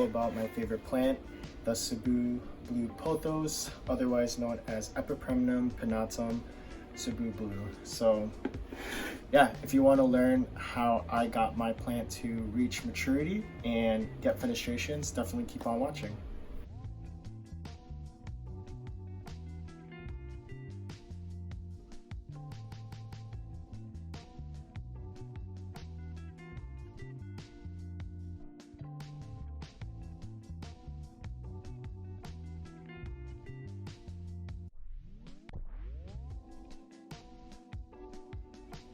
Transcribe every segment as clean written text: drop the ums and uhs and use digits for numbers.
about my favorite plant, the Cebu Blue Pothos, otherwise known as Epipremnum pinnatum Cebu Blue. So yeah, if you want to learn how I got my plant to reach maturity and get fenestrations, definitely keep on watching.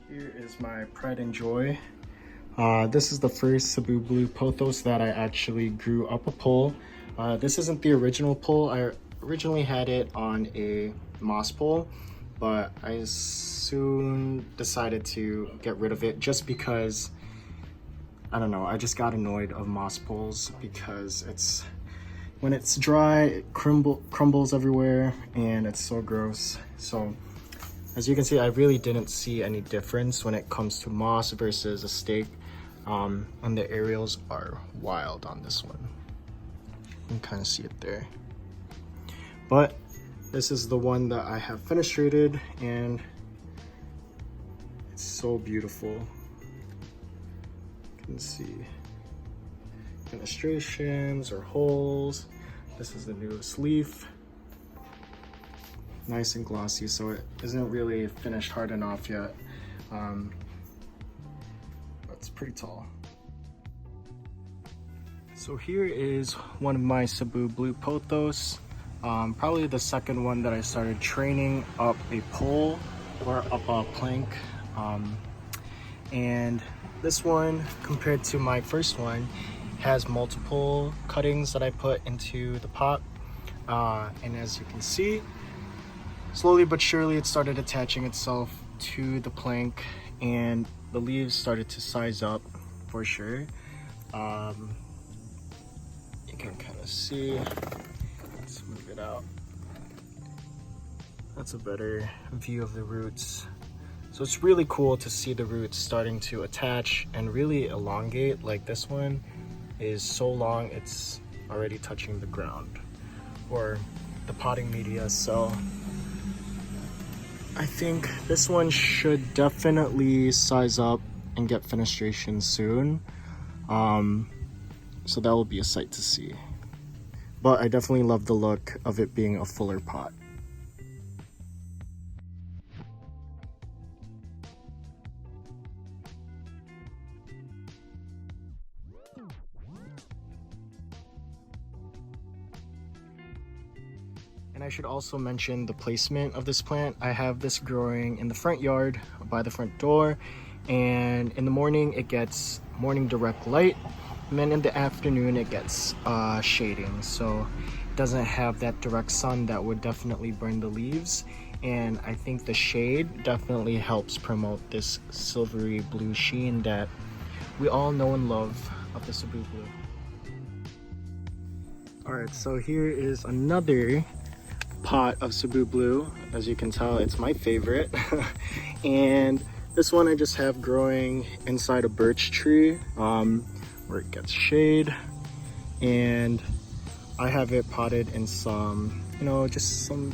Here is my pride and joy. This is the first Cebu Blue Pothos that I actually grew up a pole. This isn't the original pole. I originally had it on a moss pole, but I soon decided to get rid of it just because, I don't know, I just got annoyed of moss poles because when it's dry, it crumbles everywhere and it's so gross. So as you can see, I really didn't see any difference when it comes to moss versus a stake. And the aerials are wild on this one. You can kind of see it there. But this is the one that I have fenestrated, and it's so beautiful. You can see fenestrations or holes. This is the newest leaf. Nice and glossy, so it isn't really finished hard enough yet. But it's pretty tall. So here is one of my Cebu Blue Pothos. Probably the second one that I started training up a pole or up a plank. And this one, compared to my first one, has multiple cuttings that I put into the pot. And as you can see, slowly but surely it started attaching itself to the plank and the leaves started to size up for sure. You can kind of see, let's move it out. That's a better view of the roots. So it's really cool to see the roots starting to attach and really elongate. Like this one is so long, it's already touching the ground or the potting media. So I think this one should definitely size up and get fenestration soon. So that will be a sight to see. But I definitely love the look of it being a fuller pot. And I should also mention the placement of this plant. I have this growing in the front yard by the front door, and in the morning it gets morning direct light, and then in the afternoon it gets shading, so it doesn't have that direct sun that would definitely burn the leaves. And I think the shade definitely helps promote this silvery blue sheen that we all know and love of the Cebu Blue. Alright, so here is another pot of Cebu Blue. As you can tell, it's my favorite. And this one I just have growing inside a birch tree where it gets shade, and I have it potted in some, just some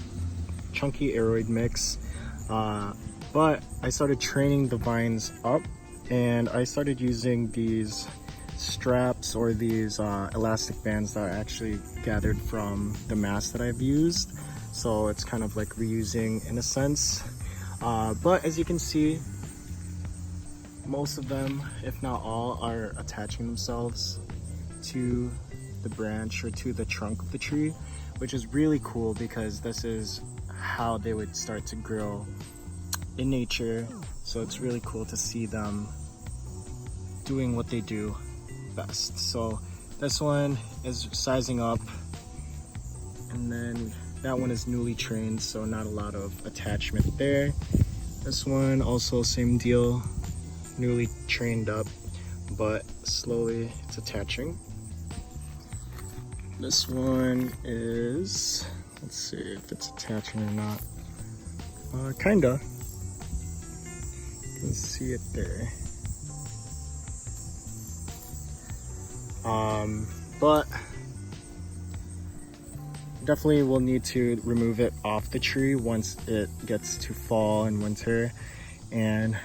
chunky aeroid mix. But I started training the vines up, and I started using these straps or these elastic bands that I actually gathered from the mast that I've used. So it's kind of like reusing in a sense. But as you can see, most of them, if not all, are attaching themselves to the branch or to the trunk of the tree, which is really cool because this is how they would start to grow in nature. So it's really cool to see them doing what they do best. So this one is sizing up, and then that one is newly trained, so not a lot of attachment there. This one also same deal, newly trained up, but slowly it's attaching. This one is, let's see if it's attaching or not. Kinda. You can see it there. But definitely will need to remove it off the tree once it gets to fall and winter, and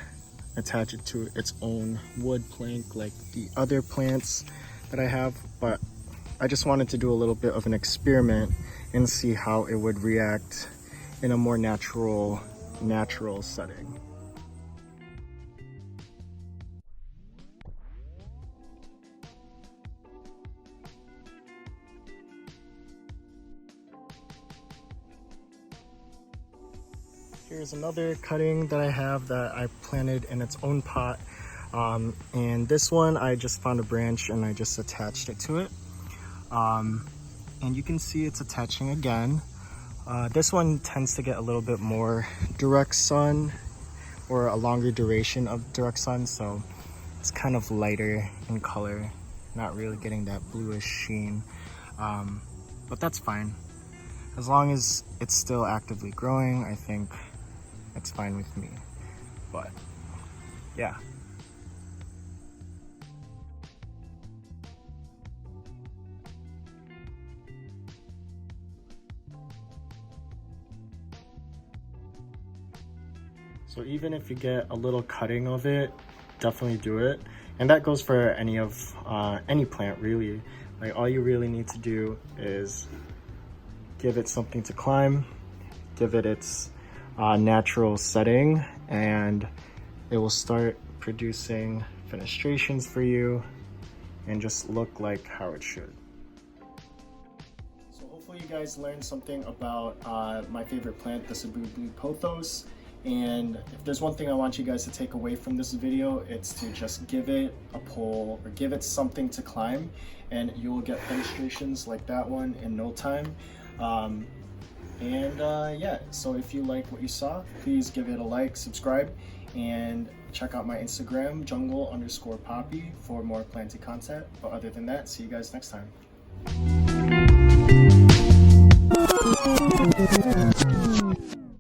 attach it to its own wood plank like the other plants that I have. But I just wanted to do a little bit of an experiment and see how it would react in a more natural setting. Here's another cutting that I have that I planted in its own pot. And this one, I just found a branch and I just attached it to it. And you can see it's attaching again. This one tends to get a little bit more direct sun, or a longer duration of direct sun, so it's kind of lighter in color, not really getting that bluish sheen. But that's fine. As long as it's still actively growing, I think it's fine with me. But yeah. So even if you get a little cutting of it, definitely do it. And that goes for any plant really. Like, all you really need to do is give it something to climb, give it its natural setting, and it will start producing fenestrations for you and just look like how it should. So hopefully you guys learned something about my favorite plant, the Cebu Blue Pothos. And if there's one thing I want you guys to take away from this video, it's to just give it a pole or give it something to climb, and you'll get fenestrations like that one in no time. Yeah, so if you like what you saw, please give it a like, subscribe, and check out my Instagram, jungle_poppy, for more planting content. But other than that, see you guys next time.